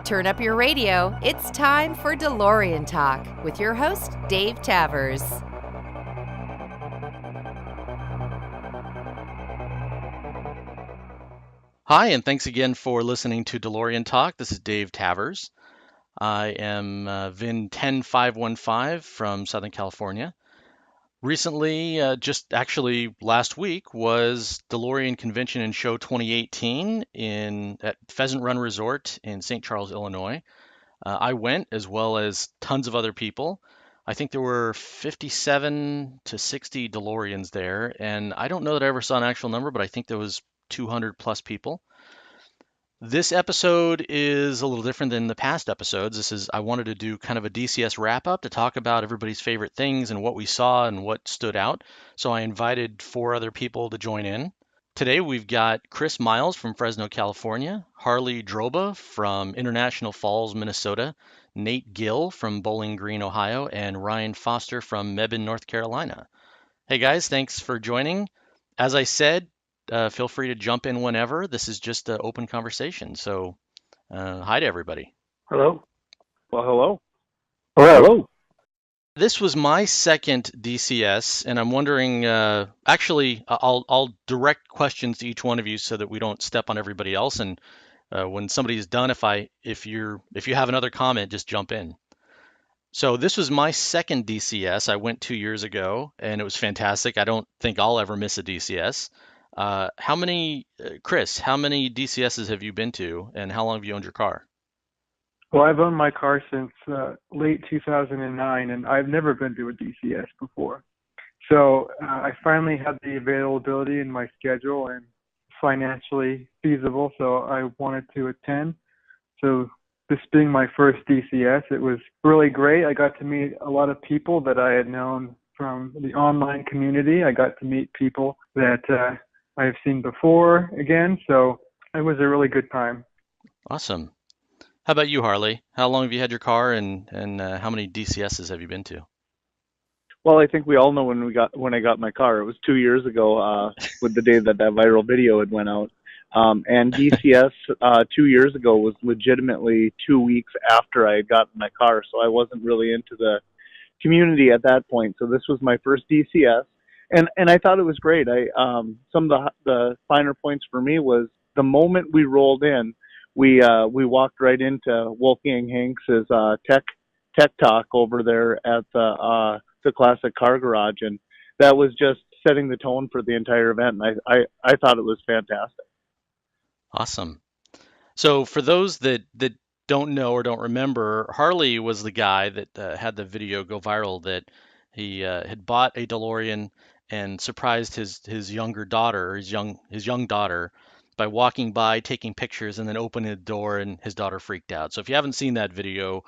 Turn up your radio. It's time for DeLorean Talk with your host, Dave Tavres. Hi, and thanks again for listening to DeLorean Talk. This is Dave Tavres. I am VIN 10515 from Southern California. Recently, just actually last week, was DeLorean Convention and Show 2018 at Pheasant Run Resort in St. Charles, Illinois. I went, as well as tons of other people. I think there were 57 to 60 DeLoreans there, and I don't know that I ever saw an actual number, but I think there was 200 plus people. This episode is a little different than the past episodes. I wanted to do kind of a DCS wrap up to talk about everybody's favorite things and what we saw and what stood out. So I invited 4 other people to join in. Today we've got Chris Miles from Fresno, California, Harley Droba from International Falls, Minnesota, Nate Gill from Bowling Green, Ohio, and Ryan Foster from Mebane, North Carolina. Hey guys, thanks for joining. As I said, feel free to jump in whenever. This is just an open conversation. So hi to everybody. Hello. Well, hello. Hello. This was my second DCS, and I'm wondering, actually, I'll direct questions to each one of you so that we don't step on everybody else. And when somebody's done, if you have another comment, just jump in. So this was my second DCS. I went 2 years ago, and it was fantastic. I don't think I'll ever miss a DCS. Chris, how many DCSs have you been to, and how long have you owned your car? Well, I've owned my car since late 2009, and I've never been to a DCS before. So I finally had the availability in my schedule and financially feasible, so I wanted to attend. So this being my first DCS, it was really great. I got to meet a lot of people that I had known from the online community. I got to meet people that I've seen before again, so it was a really good time. Awesome. How about you, Harley? How long have you had your car, and how many DCSs have you been to? Well, I think we all know when I got my car. It was 2 years ago, with the day that viral video had went out. And DCS 2 years ago was legitimately 2 weeks after I had gotten my car, so I wasn't really into the community at that point. So this was my first DCS, and I thought it was great. Some of the finer points for me was the moment we rolled in. We walked right into Wolfgang Hanks' tech talk over there at the Classic Car Garage, and that was just setting the tone for the entire event. And I thought it was fantastic. Awesome. So for those that don't know or don't remember, Harley was the guy that had the video go viral that he had bought a DeLorean and surprised his younger daughter, his young daughter, by walking by, taking pictures, and then opening the door, and his daughter freaked out. So if you haven't seen that video,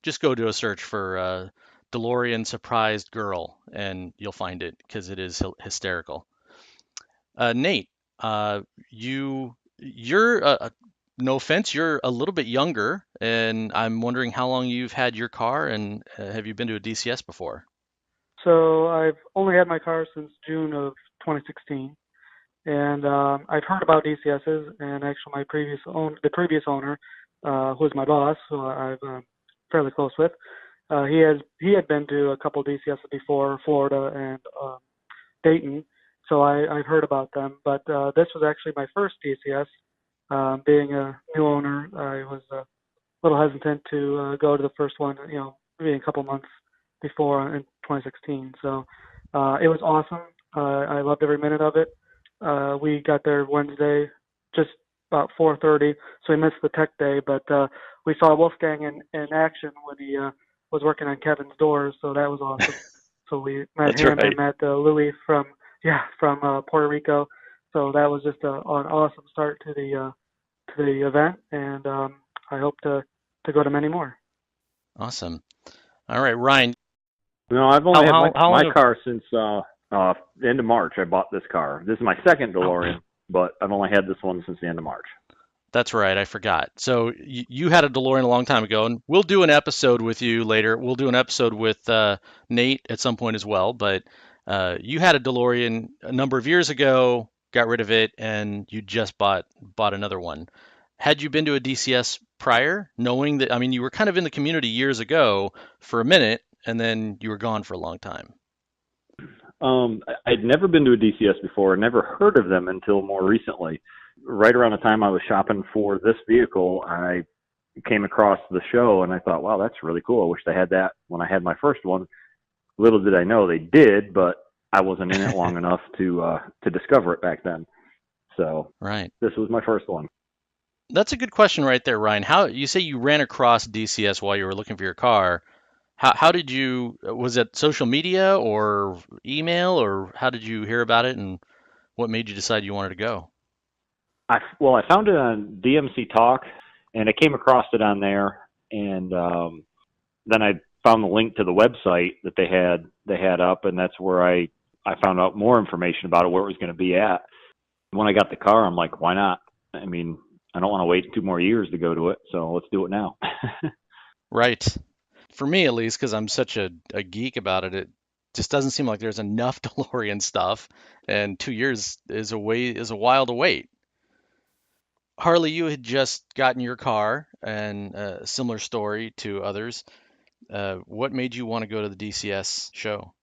just go do a search for DeLorean surprised girl, and you'll find it because it is hysterical. Nate, you're no offense, you're a little bit younger, and I'm wondering how long you've had your car, and have you been to a DCS before? So I've only had my car since June of 2016. And I've heard about DCSs, and actually the previous owner, who was my boss, who I'm fairly close with, he had been to a couple DCSs before, Florida and Dayton, so I've heard about them. But this was actually my first DCS. Being a new owner, I was a little hesitant to go to the first one, maybe a couple months before in 2016. So it was awesome. I loved every minute of it. We got there Wednesday, just about 4:30, so we missed the tech day, but we saw Wolfgang in action when he was working on Kevin's doors, so that was awesome. So we met him and met Louis from Puerto Rico, so that was just an awesome start to the event, and I hope to go to many more. Awesome. All right, Ryan. No, I've only had my car since the end of March. I bought this car. This is my second DeLorean, but I've only had this one since the end of March. That's right. I forgot. So you had a DeLorean a long time ago, and we'll do an episode with you later. We'll do an episode with Nate at some point as well. But you had a DeLorean a number of years ago, got rid of it, and you just bought another one. Had you been to a DCS prior, knowing that, I mean, you were kind of in the community years ago for a minute, and then you were gone for a long time? I'd never been to a DCS before, never heard of them until more recently. Right around the time I was shopping for this vehicle, I came across the show and I thought, wow, that's really cool. I wish they had that when I had my first one. Little did I know they did, but I wasn't in it long enough to discover it back then. So Right. This was my first one. That's a good question right there, Ryan. How you say you ran across DCS while you were looking for your car? How did you, was it social media or email, or how did you hear about it, and what made you decide you wanted to go? I found it on DMC Talk, and I came across it on there, and then I found the link to the website that they had up, and that's where I found out more information about it, where it was going to be at. When I got the car, I'm like, why not? I mean, I don't want to wait 2 more years to go to it, so let's do it now. Right. For me, at least, because I'm such a geek about it, it just doesn't seem like there's enough DeLorean stuff, and 2 years is a while to wait. Harley, you had just gotten your car, and a similar story to others. What made you want to go to the DCS show?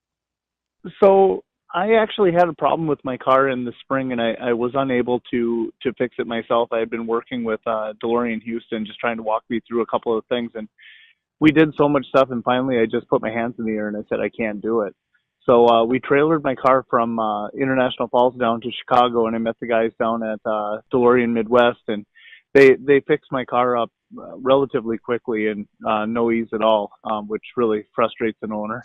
So I actually had a problem with my car in the spring, and I was unable to fix it myself. I had been working with DeLorean Houston, just trying to walk me through a couple of things, and we did so much stuff, and finally I just put my hands in the air and I said, I can't do it. So we trailered my car from International Falls down to Chicago, and I met the guys down at DeLorean Midwest, and they fixed my car up relatively quickly and no ease at all, which really frustrates an owner.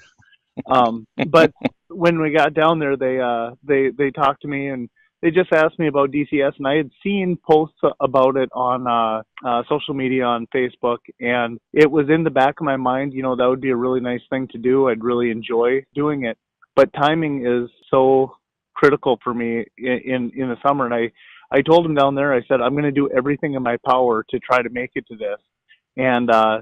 But when we got down there, they talked to me, and they just asked me about DCS, and I had seen posts about it on social media on Facebook, and it was in the back of my mind, that would be a really nice thing to do. I'd really enjoy doing it. But timing is so critical for me in the summer, and I told them down there, I said, I'm going to do everything in my power to try to make it to this. And I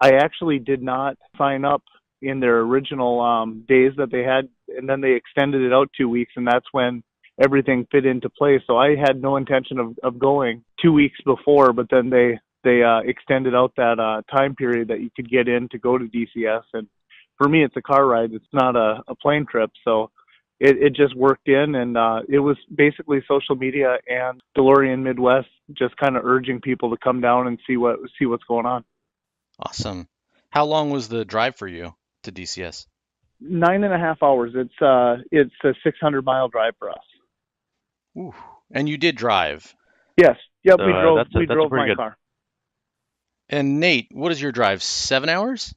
actually did not sign up in their original days that they had, and then they extended it out 2 weeks, and that's when everything fit into place. So I had no intention of going 2 weeks before, but then they extended out that time period that you could get in to go to DCS. And for me, it's a car ride. It's not a plane trip. So it just worked in, and it was basically social media and DeLorean Midwest just kind of urging people to come down and see what's going on. Awesome. How long was the drive for you to DCS? 9.5 hours. It's a 600-mile drive for us. Ooh. And you did drive? Yes. Yep. So, we drove my car. And Nate, what is your drive? 7 hours?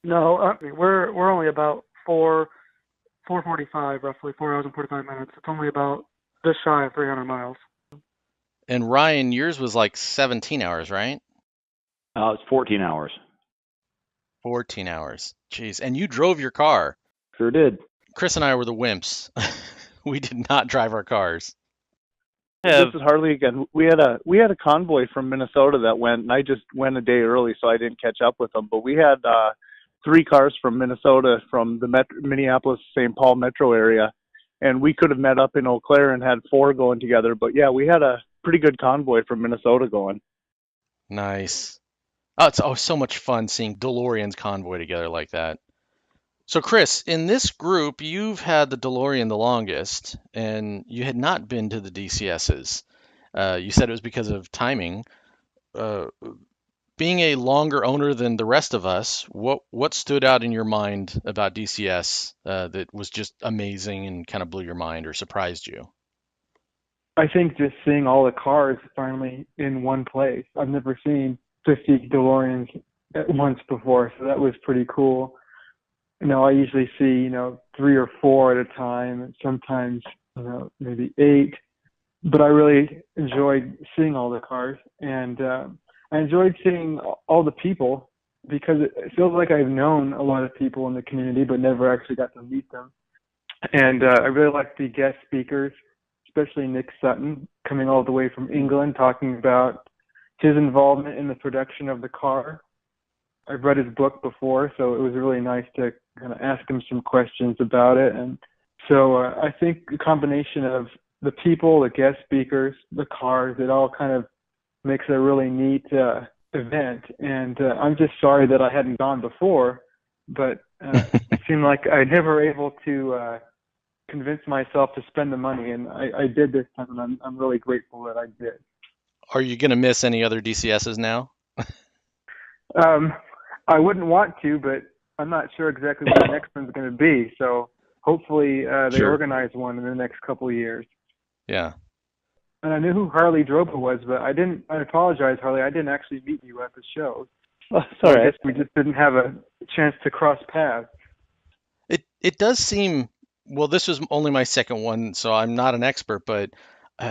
No, we're only about 4:45, roughly 4 hours and 45 minutes. It's only about just shy of 300 miles. And Ryan, yours was like 17 hours, right? It's 14 hours. 14 hours. Jeez. And you drove your car? Sure did. Chris and I were the wimps. We did not drive our cars. This is Harley again. We had a convoy from Minnesota that went, and I just went a day early, so I didn't catch up with them. But we had 3 cars from Minnesota, from the Minneapolis-St. Paul metro area, and we could have met up in Eau Claire and had 4 going together. But yeah, we had a pretty good convoy from Minnesota going. Nice. Oh, it's so much fun seeing DeLoreans convoy together like that. So Chris, in this group, you've had the DeLorean the longest, and you had not been to the DCSs. You said it was because of timing. Being a longer owner than the rest of us, what stood out in your mind about DCS that was just amazing and kind of blew your mind or surprised you? I think just seeing all the cars finally in one place. I've never seen 50 DeLoreans at once before, so that was pretty cool. I usually see, 3 or 4 at a time, and sometimes, maybe 8. But I really enjoyed seeing all the cars, and I enjoyed seeing all the people, because it feels like I've known a lot of people in the community, but never actually got to meet them. And I really liked the guest speakers, especially Nick Sutton, coming all the way from England, talking about his involvement in the production of the car. I've read his book before, so it was really nice to kind of ask him some questions about it. And so I think a combination of the people, the guest speakers, the cars, it all kind of makes it a really neat event. And I'm just sorry that I hadn't gone before, but it seemed like I never able to convince myself to spend the money, and I did this time, and I'm really grateful that I did. Are you going to miss any other DCSs now? I wouldn't want to, but I'm not sure exactly what the next one's going to be. So hopefully they Sure. organize one in the next couple of years. Yeah. And I knew who Harley Droba was, but I didn't. I apologize, Harley. I didn't actually meet you at the show. Oh, So I sorry. guess we just didn't have a chance to cross paths. It does seem, well, this was only my second one, so I'm not an expert, but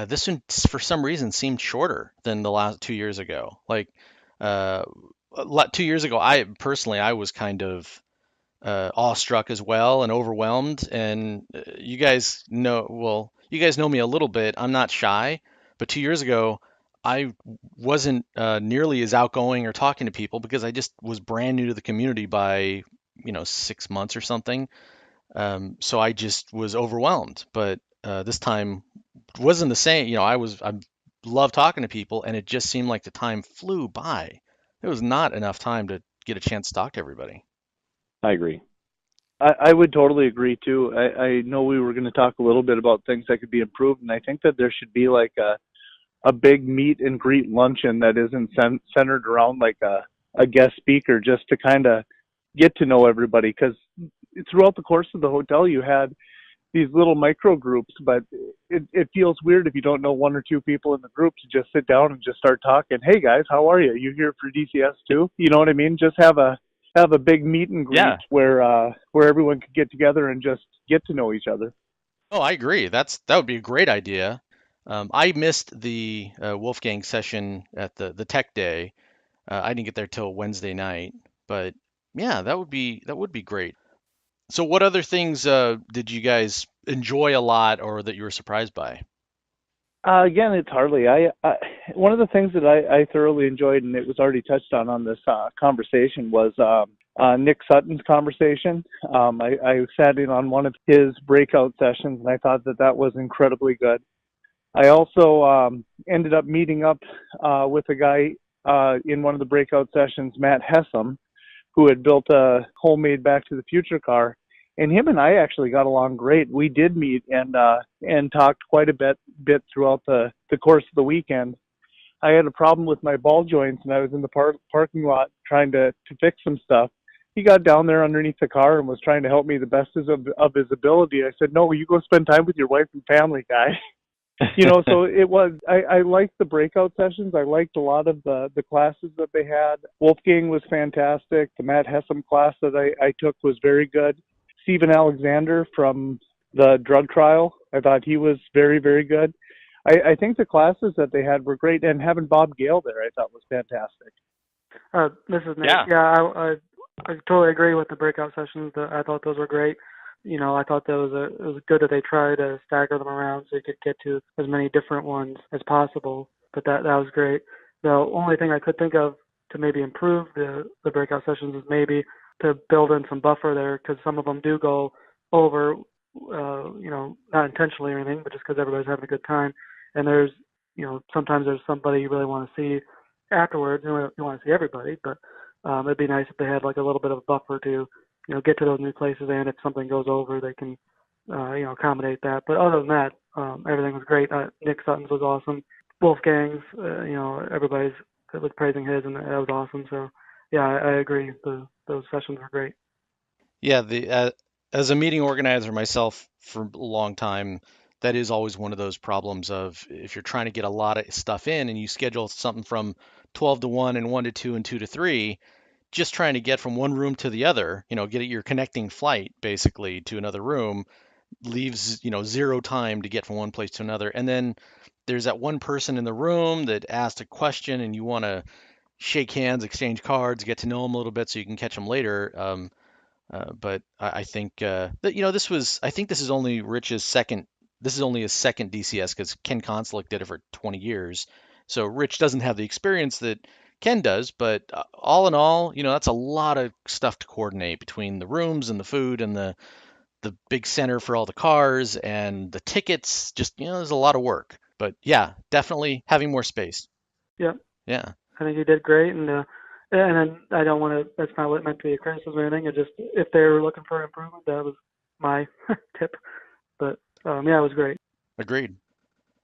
this one, for some reason, seemed shorter than the last 2 years ago. Like, 2 years ago, I was kind of awestruck as well and overwhelmed. And you guys know me a little bit. I'm not shy, but 2 years ago, I wasn't nearly as outgoing or talking to people because I just was brand new to the community by 6 months or something. So I just was overwhelmed. But this time wasn't the same. I love talking to people, and it just seemed like the time flew by. There was not enough time to get a chance to talk to everybody. I agree. I would totally agree too. I know we were going to talk a little bit about things that could be improved, and I think that there should be like a big meet and greet luncheon that isn't centered around like a guest speaker, just to kind of get to know everybody. Because throughout the course of the hotel, you had these little micro groups, but it feels weird if you don't know one or two people in the group to just sit down and just start talking. Hey guys, how are you? You here for DCS too? You know what I mean? Just have a big meet and greet where everyone could get together and just get to know each other. Oh, I agree. That would be a great idea. I missed the Wolfgang session at the tech day. I didn't get there till Wednesday night, but yeah, that would be great. So, what other things did you guys enjoy a lot, or that you were surprised by? Again, it's Harley. I one of the things that I thoroughly enjoyed, and it was already touched on this conversation, was Nick Sutton's conversation. I sat in on one of his breakout sessions, and I thought that was incredibly good. I also ended up meeting up with a guy in one of the breakout sessions, Matt Hessam, who had built a homemade Back to the Future car. And him and I actually got along great. We did meet and talked quite a bit throughout the course of the weekend. I had a problem with my ball joints, and I was in the parking lot trying to fix some stuff. He got down there underneath the car and was trying to help me the best of his ability. I said, "No, you go spend time with your wife and family, guy." So it was, I liked the breakout sessions. I liked a lot of the classes that they had. Wolfgang was fantastic. The Matt Hessam class that I took was very good. Stephen Alexander from the drug trial, I thought he was very, very good. I think the classes that they had were great, and having Bob Gale there I thought was fantastic. This is Nate. Yeah. Yeah, I totally agree with the breakout sessions. I thought those were great. I thought that it was good that they tried to stagger them around so you could get to as many different ones as possible. But that was great. The only thing I could think of to maybe improve the breakout sessions is maybe to build in some buffer there, because some of them do go over, not intentionally or anything, but just because everybody's having a good time. And there's, sometimes there's somebody you really want to see afterwards. You want to see everybody, but it'd be nice if they had like a little bit of a buffer to, get to those new places, and if something goes over, they can, accommodate that. But other than that, everything was great. Nick Sutton's was awesome. Wolfgang's, everybody's was praising his, and that was awesome. So, yeah, I agree. Those sessions were great. Yeah, as a meeting organizer myself for a long time, that is always one of those problems of if you're trying to get a lot of stuff in and you schedule something from 12 to 1 and 1 to 2 and 2 to 3, just trying to get from one room to the other, get your connecting flight basically to another room leaves, zero time to get from one place to another. And then there's that one person in the room that asked a question and you want to shake hands, exchange cards, get to know them a little bit so you can catch them later. But I think that I think this is only Rich's second. This is only his second DCS because Ken Konslik did it for 20 years. So Rich doesn't have the experience that Ken does. But all in all, that's a lot of stuff to coordinate between the rooms and the food and the big center for all the cars and the tickets. Just there's a lot of work. But yeah, definitely having more space. Yeah. Yeah. I think he did great, and then I don't want to. That's not what meant to be a criticism or anything. It just if they were looking for improvement, that was my tip. But yeah, it was great. Agreed.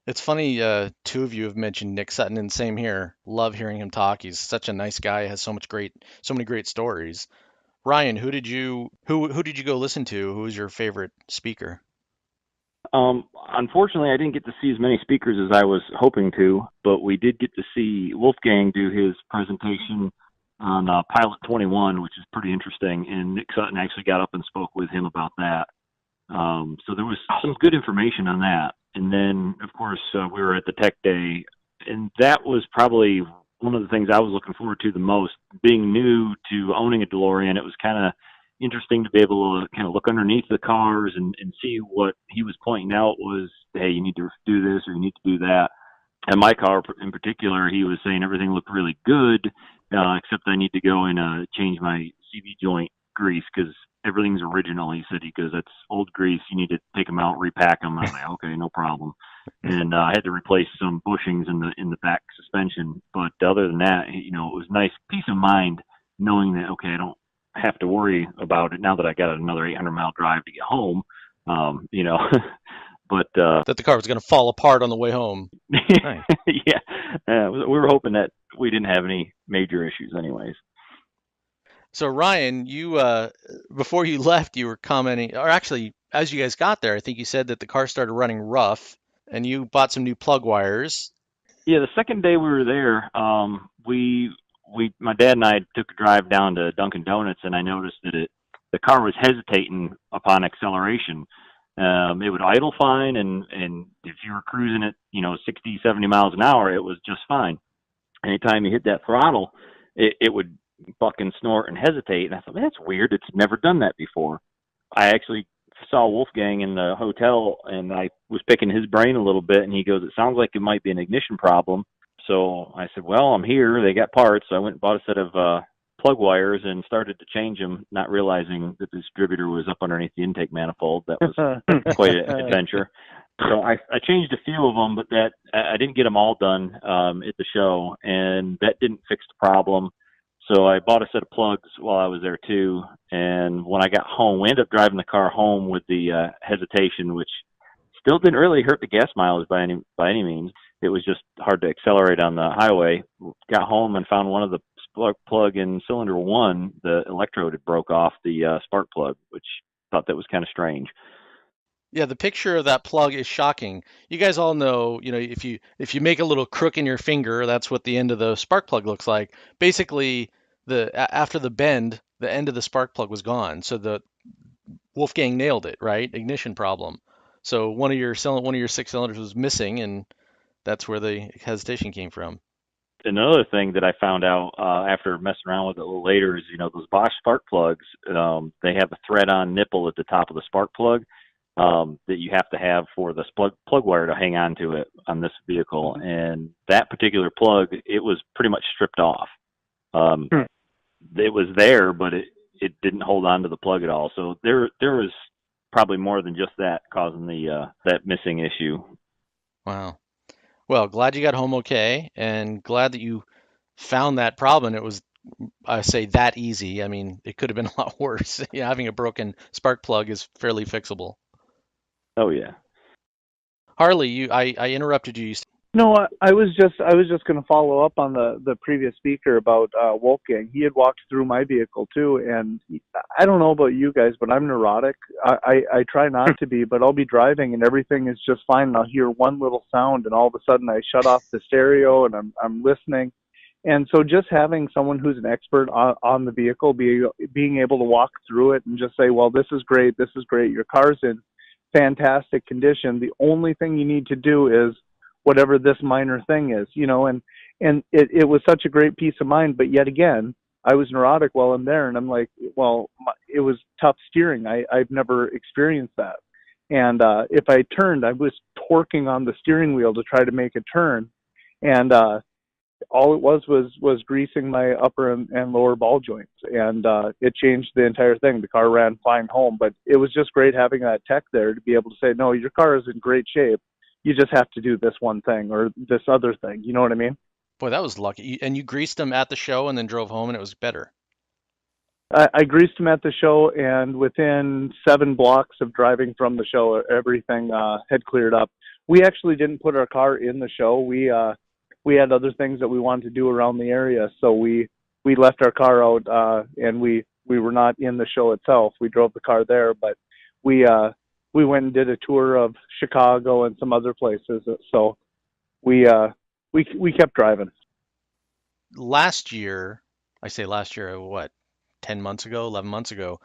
It's funny, two of you have mentioned Nick Sutton, and same here. Love hearing him talk. He's such a nice guy, has so many great stories. Ryan, who did you go listen to? Who was your favorite speaker? Unfortunately, I didn't get to see as many speakers as I was hoping to, but we did get to see Wolfgang do his presentation on Pilot 21, which is pretty interesting, and Nick Sutton actually got up and spoke with him about that. So there was some good information on that. And then, of course, we were at the Tech Day, and that was probably one of the things I was looking forward to the most. Being new to owning a DeLorean, it was kind of interesting to be able to kind of look underneath the cars and see what he was pointing out was, hey, you need to do this or you need to do that. And my car in particular, he was saying everything looked really good, except I need to go and change my CV joint grease because everything's original. He said, because that's old grease. You need to take them out, repack them. I was like, okay, no problem. And I had to replace some bushings in the back suspension. But other than that, it was nice peace of mind knowing that, okay, I don't have to worry about it now that I got another 800-mile drive to get home. But That the car was going to fall apart on the way home. Nice. Yeah, we were hoping that we didn't have any major issues, anyways. So Ryan, you before you left, you were commenting, or actually, as you guys got there, I think you said that the car started running rough, and you bought some new plug wires. Yeah, the second day we were there, my dad and I took a drive down to Dunkin' Donuts, and I noticed that the car was hesitating upon acceleration. It would idle fine, and if you were cruising at 60, 70 miles an hour, it was just fine. Anytime you hit that throttle, it would buck and snort and hesitate. And I thought, man, that's weird. It's never done that before. I actually saw Wolfgang in the hotel, and I was picking his brain a little bit, and he goes, it sounds like it might be an ignition problem. So I said, well, I'm here. They got parts. So I went and bought a set of plug wires and started to change them, not realizing that the distributor was up underneath the intake manifold. That was quite an adventure. So I changed a few of them, but that I didn't get them all done at the show, and that didn't fix the problem. So I bought a set of plugs while I was there too. And when I got home, we ended up driving the car home with the hesitation, which still didn't really hurt the gas mileage by any means. It was just hard to accelerate on the highway. Got home and found one of the spark plug in cylinder one, the electrode had broke off the spark plug, which thought that was kind of strange. Yeah, the picture of that plug is shocking. You guys all know, if you make a little crook in your finger, that's what the end of the spark plug looks like. Basically, after the bend, the end of the spark plug was gone. So the Wolfgang nailed it, right? Ignition problem. So one of your 6 cylinders was missing, and that's where the hesitation came from. Another thing that I found out after messing around with it a little later is, those Bosch spark plugs, they have a thread-on nipple at the top of the spark plug that you have to have for the plug wire to hang on to it on this vehicle. And that particular plug, it was pretty much stripped off. It was there, but it didn't hold on to the plug at all. So there was probably more than just that causing that missing issue. Wow. Well, glad you got home okay, and glad that you found that problem. It was, I say, that easy. I mean, it could have been a lot worse. Having a broken spark plug is fairly fixable. Oh yeah. Harley, I interrupted you. No, I was just going to follow up on the previous speaker about Wolfgang. He had walked through my vehicle too, and I don't know about you guys, but I'm neurotic. I try not to be, but I'll be driving and everything is just fine, and I'll hear one little sound, and all of a sudden I shut off the stereo and I'm listening. And so just having someone who's an expert on the vehicle, being able to walk through it and just say, well, this is great, your car's in fantastic condition. The only thing you need to do is whatever this minor thing is, and it was such a great peace of mind. But yet again, I was neurotic while I'm there, and I'm like, well, it was tough steering. I've never experienced that. And if I turned, I was torquing on the steering wheel to try to make a turn. And all it was greasing my upper and lower ball joints. And it changed the entire thing. The car ran fine home. But it was just great having that tech there to be able to say, no, your car is in great shape. You just have to do this one thing or this other thing. You know what I mean? Boy, that was lucky. And you greased them at the show and then drove home, and it was better. I greased them at the show, and within 7 blocks of driving from the show, everything had cleared up. We actually didn't put our car in the show. We had other things that we wanted to do around the area, so we left our car out, and we were not in the show itself. We drove the car there, but we went and did a tour of Chicago and some other places. So we kept driving. Last year, I say last year, what, 10 months ago, 11 months ago,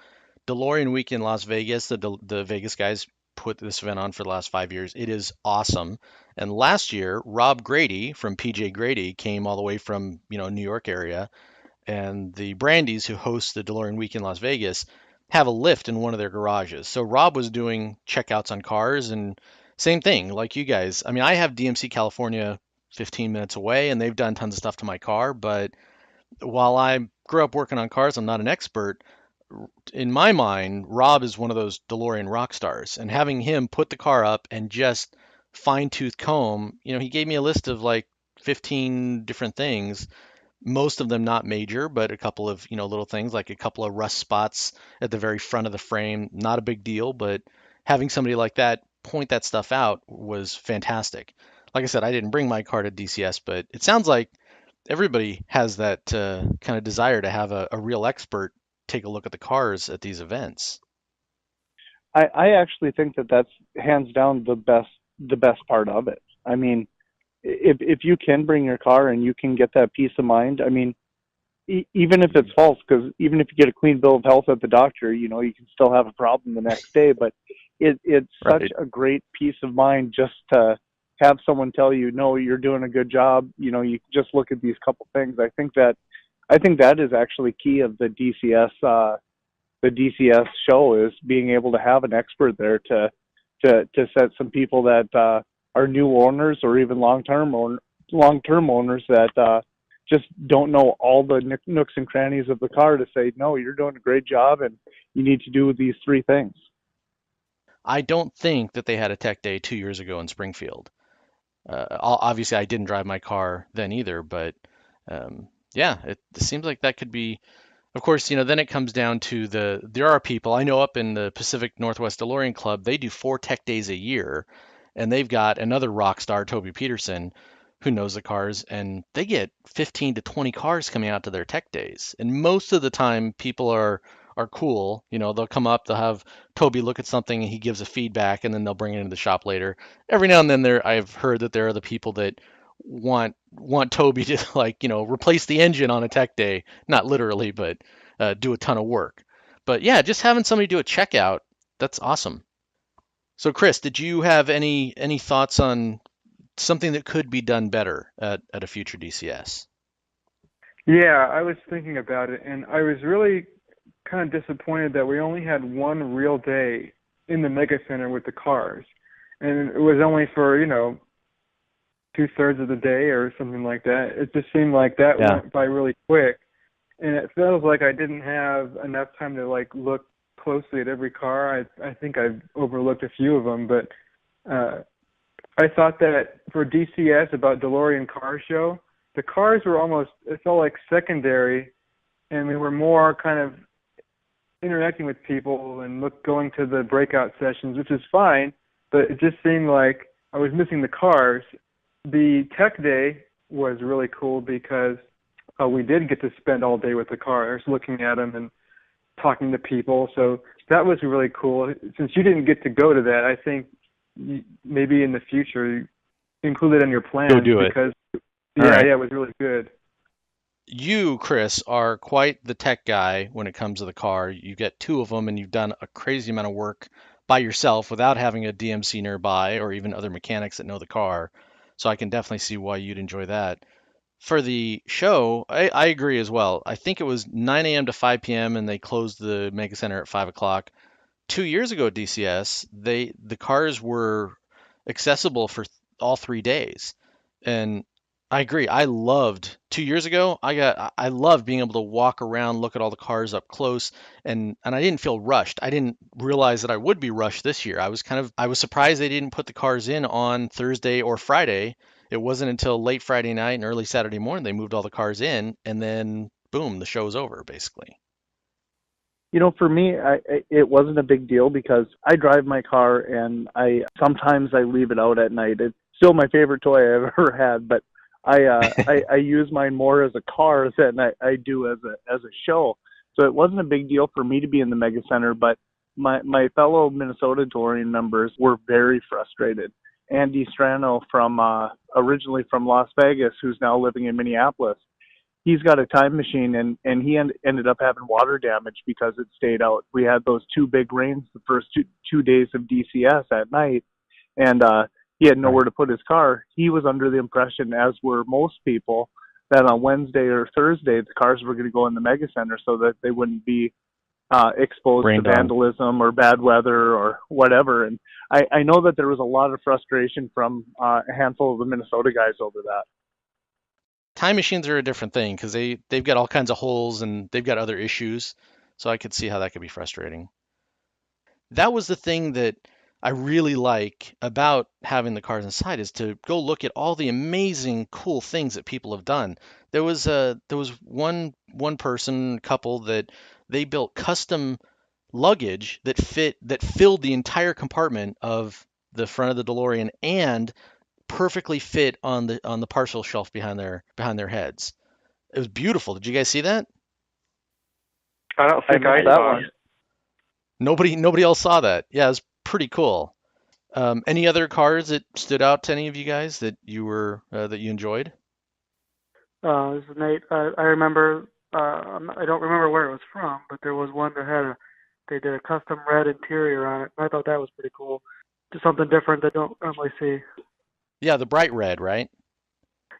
DeLorean Week in Las Vegas, the Vegas guys put this event on for the last 5 years. It is awesome. And last year, Rob Grady from PJ Grady came all the way from, New York area, and the Brandies who host the DeLorean Week in Las Vegas have a lift in one of their garages. So Rob was doing checkouts on cars and same thing like you guys. I mean, I have DMC California 15 minutes away and they've done tons of stuff to my car, but while I grew up working on cars, I'm not an expert. In my mind, Rob is one of those DeLorean rock stars, and having him put the car up and just fine tooth comb, he gave me a list of like 15 different things, most of them not major, but a couple of, little things like a couple of rust spots at the very front of the frame, not a big deal, but having somebody like that point that stuff out was fantastic. Like I said, I didn't bring my car to DCS, but it sounds like everybody has that kind of desire to have a real expert take a look at the cars at these events. I actually think that that's hands down the best part of it. I mean, if you can bring your car and you can get that peace of mind, I mean, even if it's false, because even if you get a clean bill of health at the doctor, you can still have a problem the next day. But it's Right. such a great peace of mind just to have someone tell you, no, you're doing a good job. You just look at these couple things. I think that is actually key of the DCS show, is being able to have an expert there to set some people that are new owners or even long-term owners that just don't know all the nooks and crannies of the car, to say, no, you're doing a great job and you need to do these 3 things. I don't think that they had a tech day 2 years ago in Springfield. Obviously, I didn't drive my car then either, but yeah, it seems like that could be. Of course, then it comes down to there are people I know up in the Pacific Northwest DeLorean Club, they do 4 tech days a year, and they've got another rock star, Toby Peterson, who knows the cars, and they get 15 to 20 cars coming out to their tech days. And most of the time, people are cool. They'll come up, they'll have Toby look at something, and he gives a feedback, and then they'll bring it into the shop later. Every now and then, I've heard that there are the people that want Toby to replace the engine on a tech day, not literally, but do a ton of work. But yeah, just having somebody do a checkout, that's awesome. So Chris, did you have any thoughts on something that could be done better at a future DCS? Yeah, I was thinking about it, and I was really kind of disappointed that we only had one real day in the Mega Center with the cars, and it was only for 2/3 of the day or something like that. It just seemed like that went by really quick, and it feels like I didn't have enough time to look closely at every car. I think I've overlooked a few of them, but I thought that for DCS, about DeLorean Car Show, the cars were almost, it felt like secondary, and we were more kind of interacting with people and going to the breakout sessions, which is fine, but it just seemed like I was missing the cars. The tech day was really cool because we did get to spend all day with the cars, looking at them and talking to people. So that was really cool. Since you didn't get to go to that, I think maybe in the future you include it in your plans. Go do it. Because Right. it was really good. You, Chris, are quite the tech guy when it comes to the car. You get 2 of them, and you've done a crazy amount of work by yourself without having a DMC nearby or even other mechanics that know the car. So I can definitely see why you'd enjoy that. For the show, I agree as well. I think it was 9 a.m. to 5 p.m. and they closed the Mega Center at 5 o'clock. 2 years ago at DCS, the cars were accessible for all 3 days. And I agree. I loved 2 years ago. I loved being able to walk around, look at all the cars up close, and I didn't feel rushed. I didn't realize that I would be rushed this year. I was surprised they didn't put the cars in on Thursday or Friday. it wasn't until late Friday night and early Saturday morning they moved all the cars in, and then boom, the show's over basically. For me, it wasn't a big deal because I drive my car and sometimes I leave it out at night. It's still my favorite toy I've ever had, but I use mine more as a car than I do as a show. So it wasn't a big deal for me to be in the Mega Center, but my fellow Minnesota DeLorean members were very frustrated. Andy Strano originally from Las Vegas, who's now living in Minneapolis, he's got a time machine, and he ended up having water damage because it stayed out. We had those two big rains the first two days of DCS at night, and he had nowhere to put his car. He was under the impression, as were most people, that on Wednesday or Thursday the cars were going to go in the Mega Center so that they wouldn't be exposed to vandalism or bad weather or whatever. And I know that there was a lot of frustration from a handful of the Minnesota guys over that. Time machines are a different thing because they've got all kinds of holes and they've got other issues. So I could see how that could be frustrating. That was the thing that I really like about having the cars inside, is to go look at all the amazing, cool things that people have done. There was one couple that they built custom luggage that filled the entire compartment of the front of the DeLorean and perfectly fit on the parcel shelf behind their heads. It was beautiful. Did you guys see that? I don't think I that saw one. it. Nobody else saw that. Yeah, it was pretty cool. Any other cars that stood out to any of you guys that you enjoyed? This is Nate. I remember, I don't remember where it was from, but there was one that they did a custom red interior on it. I thought that was pretty cool. Just something different that don't normally see. Yeah, the bright red, right?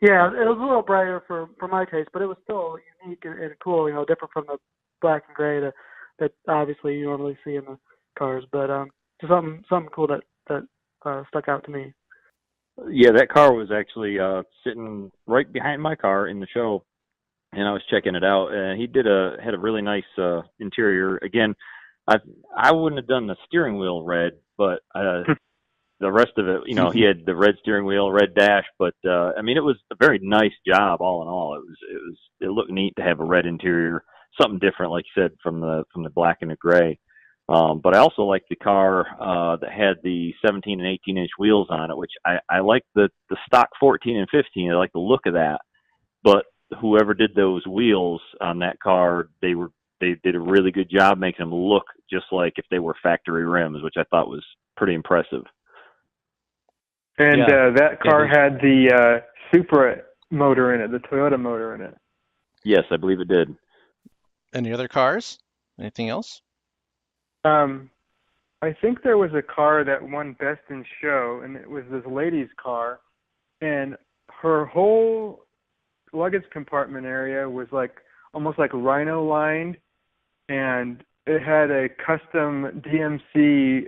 Yeah, it was a little brighter for my taste, but it was still unique and cool, different from the black and gray that obviously you normally see in the cars. But just something cool that stuck out to me. Yeah, that car was actually sitting right behind my car in the show, and I was checking it out. And he had a really nice interior. Again, I wouldn't have done the steering wheel red, but the rest of it, he had the red steering wheel, red dash. But it was a very nice job all in all. It looked neat to have a red interior, something different, like you said, from the black and the gray. But I also liked the car that had the 17 and 18-inch wheels on it, which I like the stock 14 and 15. I like the look of that. But whoever did those wheels on that car, they did a really good job making them look just like if they were factory rims, which I thought was pretty impressive. And that car had the Supra motor in it, the Toyota motor in it. Yes, I believe it did. Any other cars? Anything else? I think there was a car that won Best in Show, and it was this lady's car, and her whole luggage compartment area was almost like rhino lined, and it had a custom DMC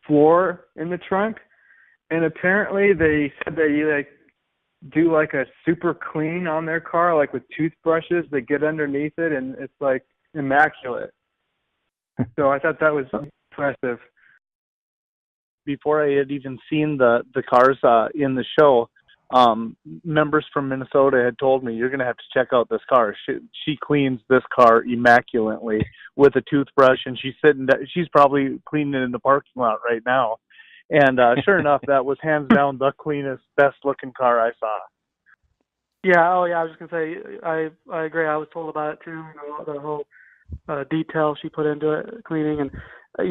floor in the trunk, and apparently they said they do a super clean on their car, with toothbrushes. They get underneath it, and it's immaculate. So I thought that was impressive. Before I had even seen the cars in the show, members from Minnesota had told me, you're going to have to check out this car. She cleans this car immaculately with a toothbrush, and she's probably cleaning it in the parking lot right now. And sure enough, that was hands down the cleanest, best-looking car I saw. Yeah, I was just going to say, I agree. I was told about it too, the whole detail she put into it, cleaning, and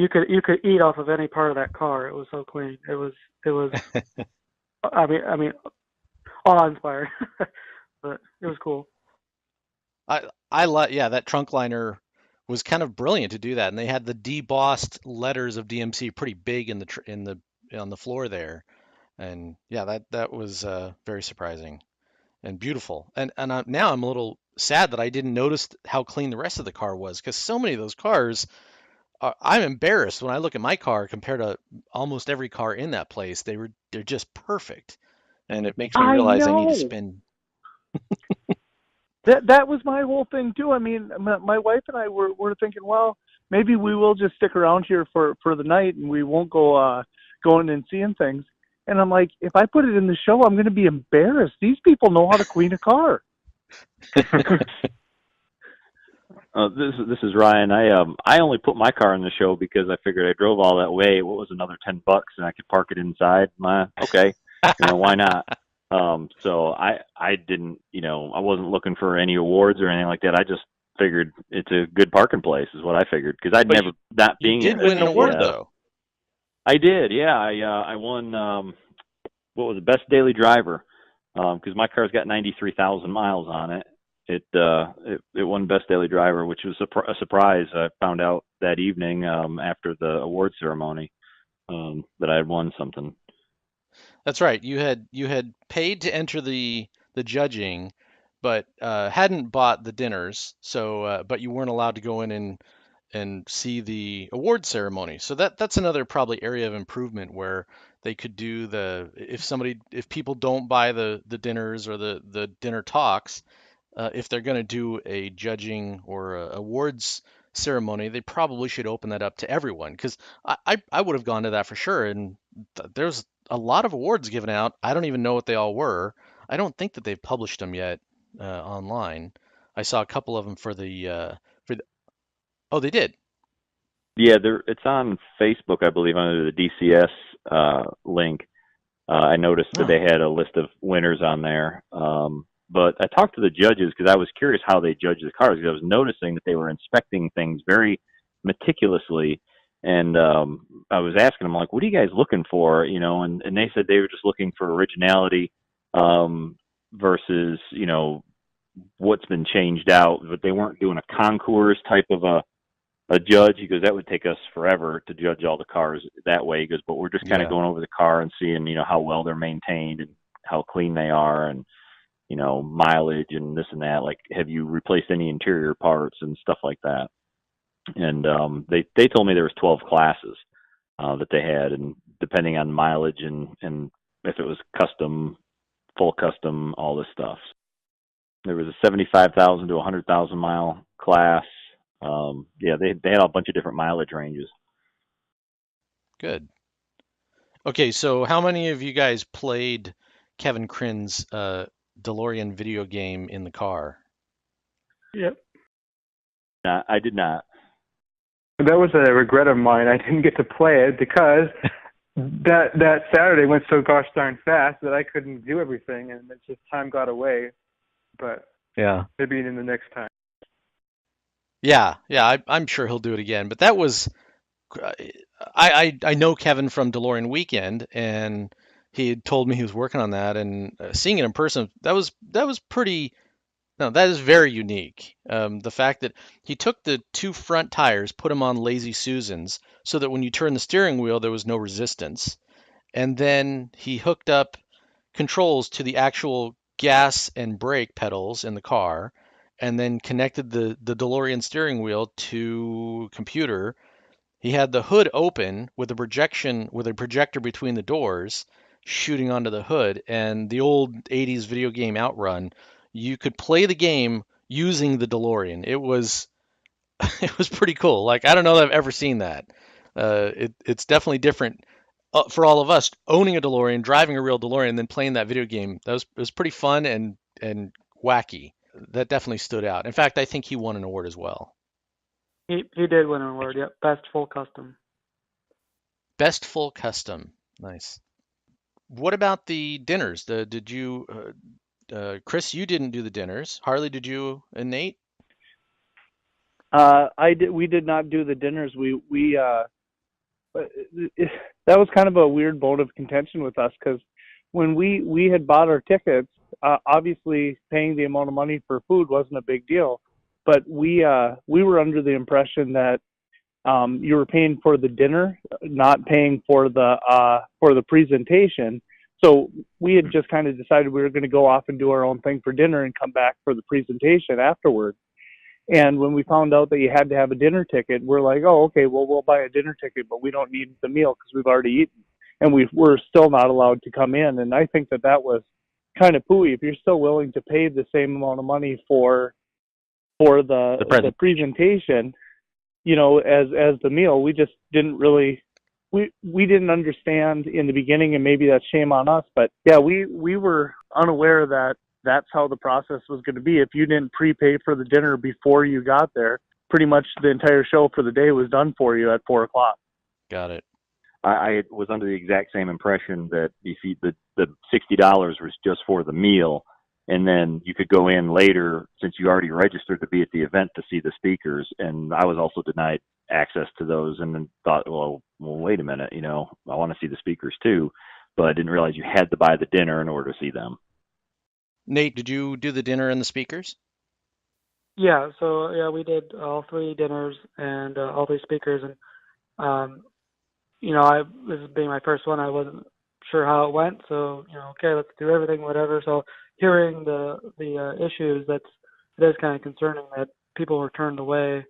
you could eat off of any part of that car. It was so clean. It was I mean awe-inspiring. But it was cool. I like, that trunk liner was kind of brilliant to do that, and they had the debossed letters of DMC pretty big on the floor there, and that was very surprising and beautiful. And now I'm a little sad that I didn't notice how clean the rest of the car was, because so many of those cars, I'm embarrassed when I look at my car compared to almost every car in that place. They're just perfect, and it makes me realize I need to spend. That was my whole thing too. I mean, my wife and I were thinking, well, maybe we will just stick around here for the night and we won't go in and seeing things. And I'm like, if I put it in the show, I'm going to be embarrassed. These people know how to clean a car. This is Ryan. I only put my car in the show because I figured I drove all that way. What was another $10 and I could park it inside? Okay, why not? So I didn't, I wasn't looking for any awards or anything like that. I just figured it's a good parking place is what I figured because I'd never not being You did there. win an award though. I did, yeah. I won what was it, best daily driver because my car's got 93,000 miles on it. It won best daily driver, which was a surprise. I found out that evening after the award ceremony that I had won something. That's right. You had paid to enter the judging, but hadn't bought the dinners. So, but you weren't allowed to go in and see the award ceremony. So that's another probably area of improvement where they could do if people don't buy the dinners or the dinner talks, if they're going to do a judging or a awards ceremony, they probably should open that up to everyone because I would have gone to that for sure. And there's a lot of awards given out. I don't even know what they all were. I don't think that they've published them yet online. I saw a couple of them for the. Oh, they did. Yeah, it's on Facebook, I believe, under the DCS link. I noticed that they had a list of winners on there. But I talked to the judges because I was curious how they judged the cars because I was noticing that they were inspecting things very meticulously. And I was asking them, like, what are you guys looking for? And they said they were just looking for originality versus, what's been changed out. But they weren't doing a concours type of a judge. He goes, that would take us forever to judge all the cars that way. He goes, but we're just kind of going over the car and seeing, how well they're maintained and how clean they are and, mileage and this and that. Like, have you replaced any interior parts and stuff like that? And they told me there was 12 classes that they had, and depending on mileage and if it was custom, full custom, all this stuff. There was a 75,000 to 100,000 mile class. They had a bunch of different mileage ranges. Good. Okay, so how many of you guys played Kevin Crin's DeLorean video game in the car? Yep. I did not. That was a regret of mine. I didn't get to play it because that Saturday went so gosh darn fast that I couldn't do everything, and it's just time got away. But maybe in the next time. Yeah, I'm sure he'll do it again. But that was, I know Kevin from DeLorean Weekend, and he had told me he was working on that, and seeing it in person, that was pretty. No, that is very unique. The fact that he took the two front tires, put them on Lazy Susans, so that when you turn the steering wheel, there was no resistance, and then he hooked up controls to the actual gas and brake pedals in the car, and then connected the DeLorean steering wheel to computer. He had the hood open with a projector between the doors shooting onto the hood, and the old 80s video game Outrun, you could play the game using the DeLorean. It was pretty cool. Like, I don't know that I've ever seen that. It's definitely different for all of us owning a DeLorean, driving a real DeLorean, and then playing that video game. It was pretty fun and wacky. That definitely stood out. In fact, I think he won an award as well. He did win an award, yep. Best full custom. Best full custom. Nice. What about the dinners? Did you, Chris, you didn't do the dinners. Harley, did you, and Nate? I did. We did not do the dinners. That was kind of a weird bone of contention with us because when we had bought our tickets, obviously paying the amount of money for food wasn't a big deal, but we were under the impression that you were paying for the dinner, not paying for the presentation. So we had just kind of decided we were going to go off and do our own thing for dinner and come back for the presentation afterward. And when we found out that you had to have a dinner ticket, we're like, oh, okay, well, we'll buy a dinner ticket, but we don't need the meal because we've already eaten. And we're still not allowed to come in. And I think that was kind of pooey. If you're still willing to pay the same amount of money for the presentation, as the meal, we just didn't really we didn't understand in the beginning, and maybe that's shame on us, but yeah, we were unaware that that's how the process was going to be. If you didn't prepay for the dinner before you got there, pretty much the entire show for the day was done for you at 4 o'clock. Got it. I was under the exact same impression that the $60 was just for the meal, and then you could go in later since you already registered to be at the event to see the speakers. And I was also denied access to those, and then thought, well, wait a minute, I want to see the speakers too, but I didn't realize you had to buy the dinner in order to see them. Nate, did you do the dinner and the speakers? Yeah, so yeah, we did all three dinners and all three speakers, and this being my first one, I wasn't sure how it went, so okay, let's do everything, whatever. So hearing the issues, it is kind of concerning that people were turned away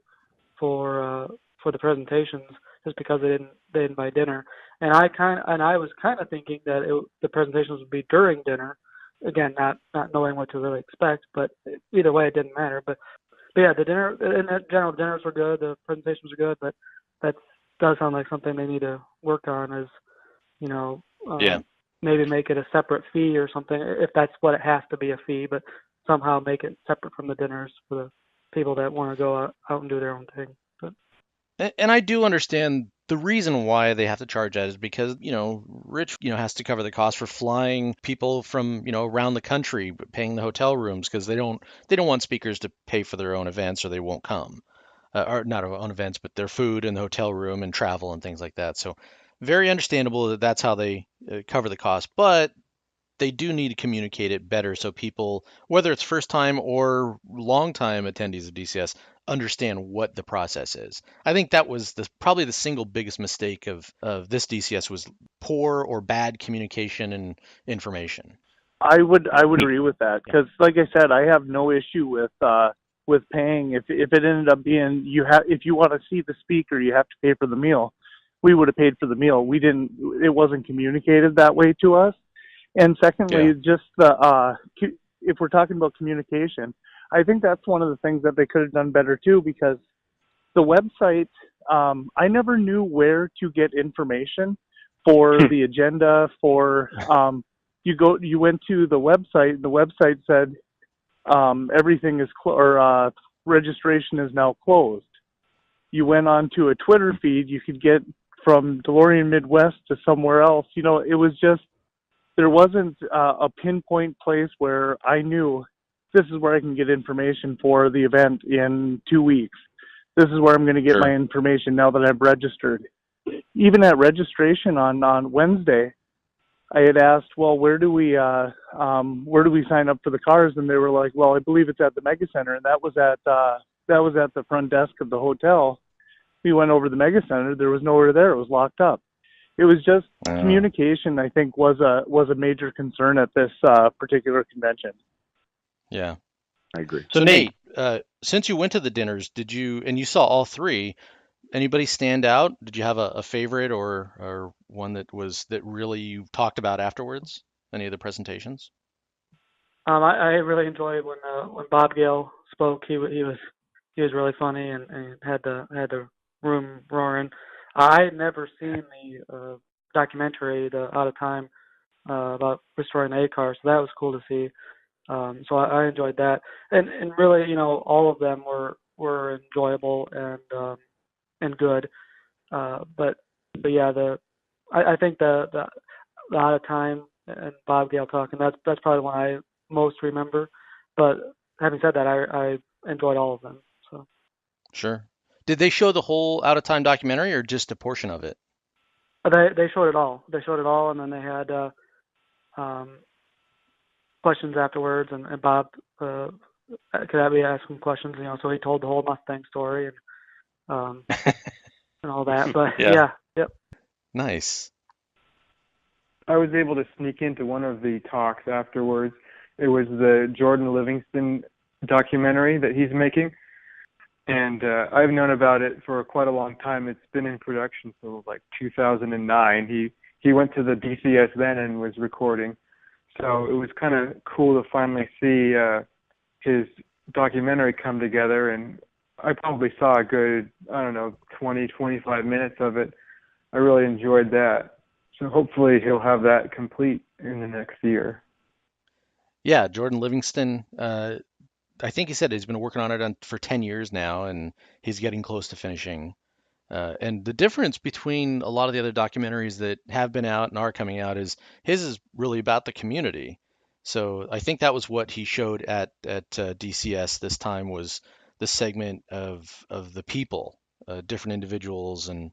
for the presentations just because they didn't buy dinner, and I was kind of thinking that the presentations would be during dinner. Again, not knowing what to really expect, but either way, it didn't matter. But yeah, the dinner, in general, dinners were good, the presentations were good, but that does sound like something they need to work on, is, Yeah. maybe make it a separate fee or something, if that's what it has to be, a fee, but somehow make it separate from the dinners for the people that want to go out and do their own thing. But And I do understand the reason why they have to charge that is because, Rich, has to cover the cost for flying people from, around the country, paying the hotel rooms, because they don't want speakers to pay for their own events or they won't come. Or not own events, but their food and the hotel room and travel and things like that. So very understandable that that's how they cover the cost, but they do need to communicate it better so people, whether it's first time or long time attendees of DCS, understand what the process is. I think that was probably the single biggest mistake of this DCS was poor or bad communication and information. I would agree with that, because like I said, I have no issue with paying. If it ended up being if you want to see the speaker, you have to pay for the meal. We would have paid for the meal. It wasn't communicated that way to us. And secondly, just if we're talking about communication, I think that's one of the things that they could have done better too, because the website, I never knew where to get information for the agenda. For you went to the website, and the website said everything is registration is now closed. You went on to a Twitter feed, you could get from DeLorean Midwest to somewhere else. It was just, there wasn't a pinpoint place where I knew this is where I can get information for the event in 2 weeks. This is where I'm going to get my information now that I've registered. Even at registration on Wednesday, I had asked, well, where do we sign up for the cars? And they were like, well, I believe it's at the Mega Center, and that was at the front desk of the hotel. We went over to the Mega Center. There was nowhere there. It was locked up. It was just communication, I think, was a major concern at this particular convention. Yeah, I agree. So Nate, since you went to the dinners, and you saw all three, anybody stand out? Did you have a favorite or one that really you talked about afterwards? Any of the presentations? I really enjoyed when Bob Gill spoke. He was really funny and had the room roaring. I had never seen the documentary, the Out of Time, about restoring the A car, so that was cool to see. So I enjoyed that, and really, all of them were enjoyable and good. But yeah, I think the Out of Time and Bob Gale talking, that's probably one I most remember. But having said that, I enjoyed all of them. So sure. Did they show the whole Out of Time documentary or just a portion of it? They showed it all. They showed it all, and then they had questions afterwards, and Bob could have me ask him questions. So he told the whole Mustang story and and all that. But yep. Nice. I was able to sneak into one of the talks afterwards. It was the Jordan Livingston documentary that he's making. And I've known about it for quite a long time. It's been in production since like 2009. He went to the DCS then and was recording. So it was kind of cool to finally see his documentary come together. And I probably saw a good, 20, 25 minutes of it. I really enjoyed that. So hopefully he'll have that complete in the next year. Yeah, Jordan Livingston. I think he said he's been working on it for 10 years now, and he's getting close to finishing. And the difference between a lot of the other documentaries that have been out and are coming out is his is really about the community. So I think that was what he showed at DCS this time, was the segment of the people, different individuals, and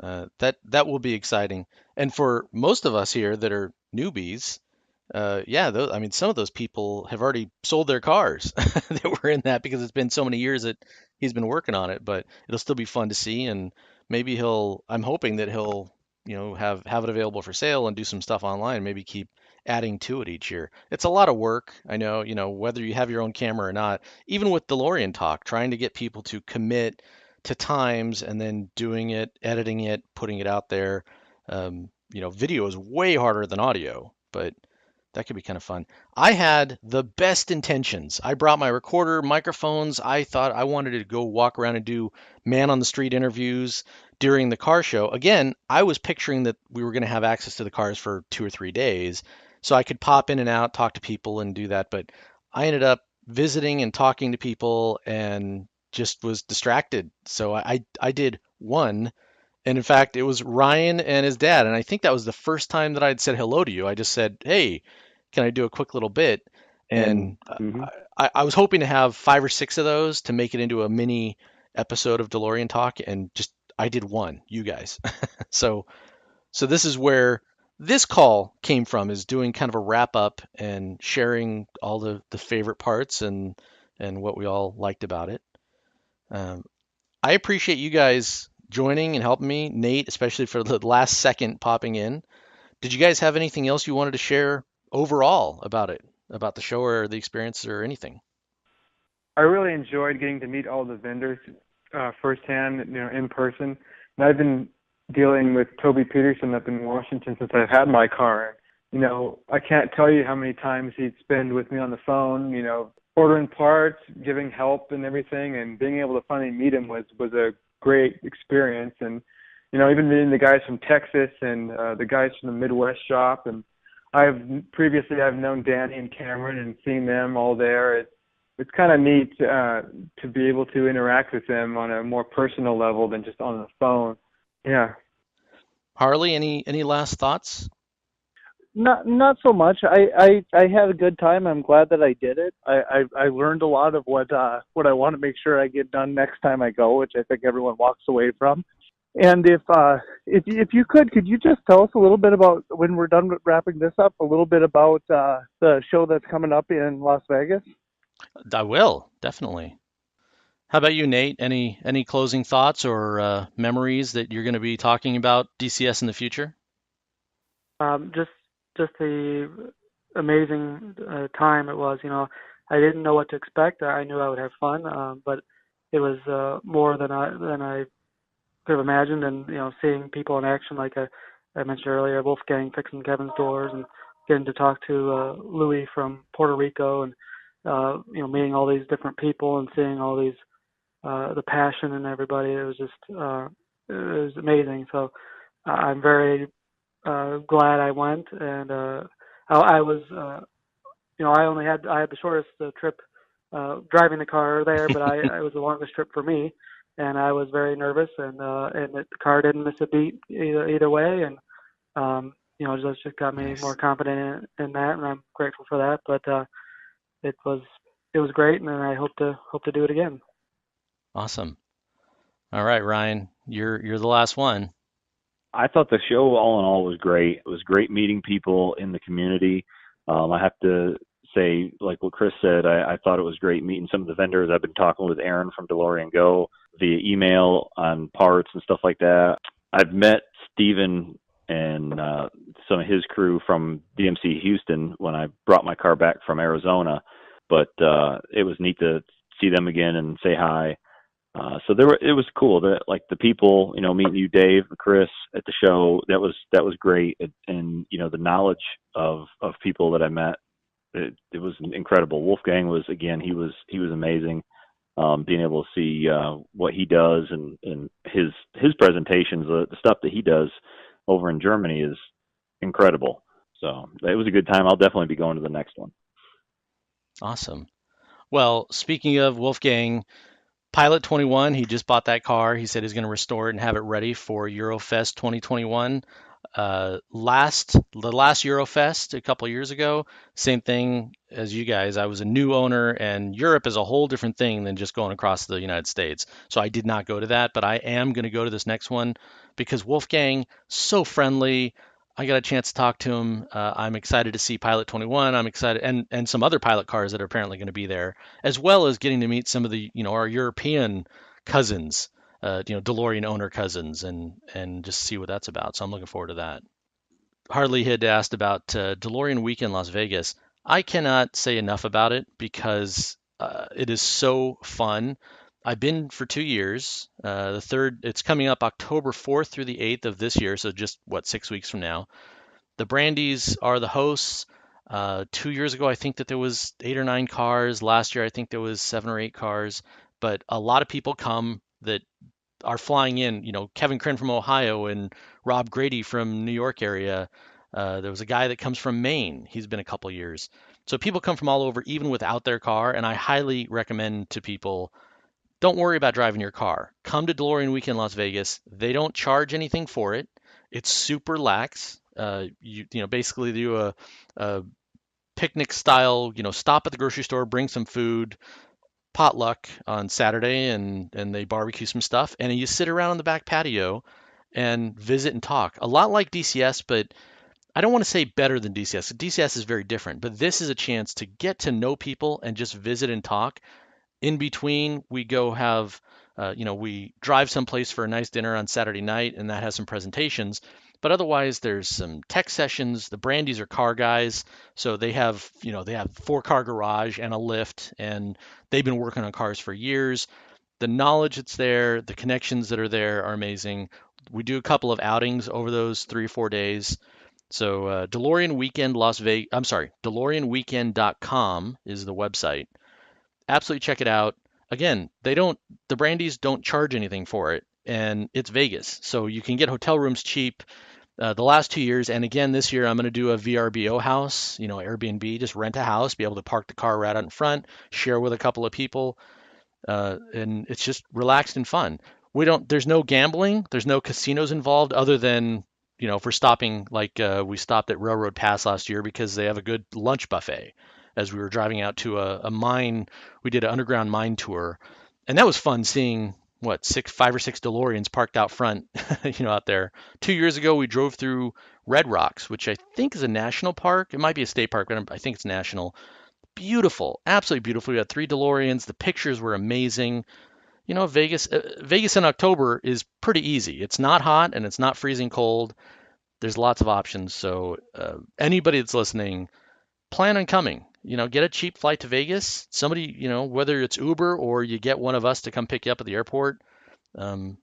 that will be exciting. And for most of us here that are newbies, yeah, I mean, some of those people have already sold their cars that were in that, because it's been so many years that he's been working on it. But it'll still be fun to see, and maybe I'm hoping that he'll, have it available for sale and do some stuff online, maybe keep adding to it each year. It's a lot of work. I know, whether you have your own camera or not, even with DeLorean Talk, trying to get people to commit to times and then doing it, editing it, putting it out there. Video is way harder than audio, but that could be kind of fun. I had the best intentions. I brought my recorder, microphones. I thought I wanted to go walk around and do man on the street interviews during the car show. Again, I was picturing that we were going to have access to the cars for 2 or 3 days, so I could pop in and out, talk to people, and do that. But I ended up visiting and talking to people and just was distracted. So I did one. And in fact, it was Ryan and his dad. And I think that was the first time that I'd said hello to you. I just said, "Hey, can I do a quick little bit?" And Mhm. I was hoping to have 5 or 6 of those to make it into a mini episode of DeLorean Talk. And just, I did one, you guys. So, so this is where this call came from, is doing kind of a wrap up and sharing all the favorite parts and what we all liked about it. Um, I appreciate you guys joining and helping me, Nate, especially for the last second popping in. Did you guys have anything else you wanted to share overall about it, about the show or the experience or anything? I really enjoyed getting to meet all the vendors firsthand, in person. And I've been dealing with Toby Peterson up in Washington since I've had my car. I can't tell you how many times he'd spend with me on the phone, ordering parts, giving help and everything, and being able to finally meet him was a great experience. And even meeting the guys from Texas and the guys from the Midwest shop, and I've known Danny and Cameron and seen them all there. It's kind of neat to be able to interact with them on a more personal level than just on the phone. Yeah. Harley, any last thoughts? Not so much. I had a good time. I'm glad that I did it. I learned a lot of what I want to make sure I get done next time I go, which I think everyone walks away from. And if you could you just tell us a little bit about, when we're done wrapping this up, a little bit about the show that's coming up in Las Vegas? I will, definitely. How about you, Nate? Any closing thoughts or memories that you're going to be talking about DCS in the future? Just the amazing time it was. I didn't know what to expect. I knew I would have fun, but it was more than I could have imagined. And seeing people in action, like I mentioned earlier, Wolfgang fixing Kevin's doors, and getting to talk to Louis from Puerto Rico, and meeting all these different people and seeing all these the passion in everybody. It was just it was amazing. So I'm very glad I went, and I was I had the shortest trip driving the car there, but it was the longest trip for me, and I was very nervous, and the car didn't miss a beat either way, and it just got me more confident in that, and I'm grateful for that. But it was great, and I hope to do it again. Awesome. All right, Ryan, you're the last one. I thought the show, all in all, was great. It was great meeting people in the community. I have to say, like what Chris said, I thought it was great meeting some of the vendors. I've been talking with Aaron from DeLorean Go via email on parts and stuff like that. I've met Steven and some of his crew from DMC Houston when I brought my car back from Arizona. But it was neat to see them again and say hi. So it was cool that, like, the people, meeting you, Dave, Chris, at the show, that was great. And the knowledge of people that I met, it was incredible. Wolfgang was, again, he was amazing. being able to see what he does and his presentations, the stuff that he does over in Germany is incredible. So it was a good time. I'll definitely be going to the next one. Awesome. Well, speaking of Wolfgang, Pilot 21, he just bought that car. He said he's going to restore it and have it ready for Eurofest 2021. The last Eurofest a couple years ago, same thing as you guys. I was a new owner, and Europe is a whole different thing than just going across the United States. So I did not go to that, but I am going to go to this next one because Wolfgang, so friendly. I got a chance to talk to him. I'm excited to see Pilot 21. I'm excited, and some other pilot cars that are apparently going to be there, as well as getting to meet some of the, our European cousins, DeLorean owner cousins, and just see what that's about. So I'm looking forward to that. Harley had asked about DeLorean Week in Las Vegas. I cannot say enough about it because it is so fun. I've been for 2 years. It's coming up October 4th through the 8th of this year, so just 6 weeks from now. The Brandies are the hosts. 2 years ago, I think that there was 8 or 9 cars. Last year, I think there was 7 or 8 cars. But a lot of people come that are flying in. Kevin Crin from Ohio and Rob Grady from New York area. There was a guy that comes from Maine. He's been a couple years. So people come from all over, even without their car. And I highly recommend to people, don't worry about driving your car. Come to DeLorean Week in Las Vegas. They don't charge anything for it. It's super lax. You basically do a picnic style, stop at the grocery store, bring some food, potluck on Saturday, and they barbecue some stuff. And you sit around on the back patio and visit and talk. A lot like DCS, but I don't want to say better than DCS. DCS is very different, but this is a chance to get to know people and just visit and talk. In between, we go have, we drive someplace for a nice dinner on Saturday night, and that has some presentations. But otherwise, there's some tech sessions. The Brandies are car guys, so they have 4-car garage and a lift, and they've been working on cars for years. The knowledge that's there, the connections that are there are amazing. We do a couple of outings over those 3 or 4 days. So DeLorean Weekend Las Vegas, I'm sorry, DeLoreanWeekend.com is the website. Absolutely check it out. Again, the Brandies don't charge anything for it, and it's Vegas, so you can get hotel rooms cheap. The last 2 years, and again this year, I'm going to do a VRBO house, Airbnb, just rent a house, be able to park the car right out in front, share with a couple of people, and it's just relaxed and fun. There's no gambling, there's no casinos involved, other than if we're stopping, like we stopped at Railroad Pass last year because they have a good lunch buffet. As we were driving out to a mine, we did an underground mine tour, and that was fun seeing 5 or 6 DeLoreans parked out front, out there. 2 years ago, we drove through Red Rocks, which I think is a national park. It might be a state park, but I think it's national. Beautiful, absolutely beautiful. We had 3 DeLoreans. The pictures were amazing. Vegas in October is pretty easy. It's not hot and it's not freezing cold. There's lots of options. So anybody that's listening, plan on coming. Get a cheap flight to Vegas. Somebody, whether it's Uber or you get one of us to come pick you up at the airport, come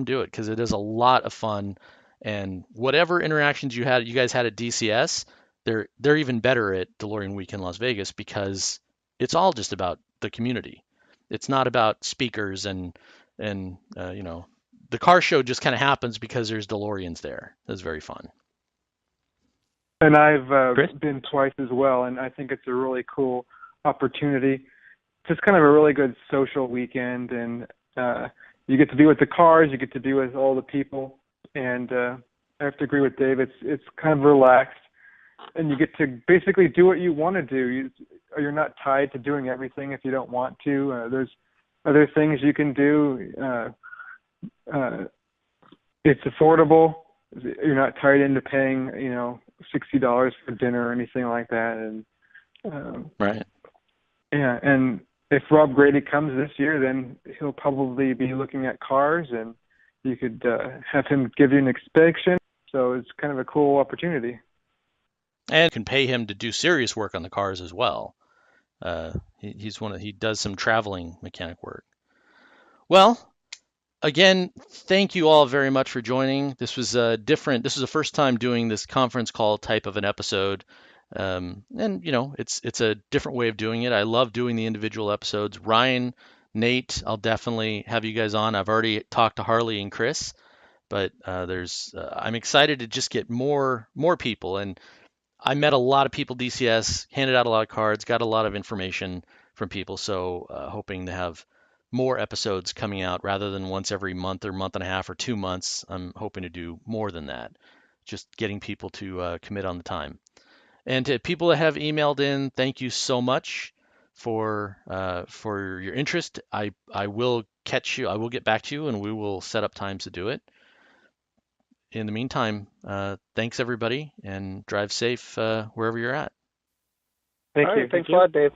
do it, because it is a lot of fun. And whatever interactions you guys had at DCS, they're even better at DeLorean Week in Las Vegas, because it's all just about the community. It's not about speakers and the car show just kind of happens because there's DeLoreans there. It's very fun. And I've been twice as well, and I think it's a really cool opportunity. Just kind of a really good social weekend, and you get to be with the cars, you get to be with all the people, and I have to agree with Dave. It's kind of relaxed, and you get to basically do what you want to do. You're not tied to doing everything if you don't want to. There's other things you can do. It's affordable. You're not tied into paying, $60 for dinner or anything like that. And right. Yeah, and if Rob Grady comes this year, then he'll probably be looking at cars, and you could have him give you an inspection. So it's kind of a cool opportunity. And can pay him to do serious work on the cars as well. He does some traveling mechanic work. Well, again, thank you all very much for joining. This was different. This is the first time doing this conference call type of an episode. And it's a different way of doing it. I love doing the individual episodes. Ryan Nate, I'll definitely have you guys on. I've already talked to Harley and Chris, but I'm excited to just get more people. And I met a lot of people DCS, handed out a lot of cards, got a lot of information from people. So hoping to have more episodes coming out rather than once every month or month and a half or 2 months. I'm hoping to do more than that, just getting people to commit on the time. And to people that have emailed in, thank you so much for your interest. I will catch you. I will get back to you, and we will set up times to do it. In the meantime, thanks everybody, and drive safe wherever you're at. Thank All you. right, thanks a lot, Dave.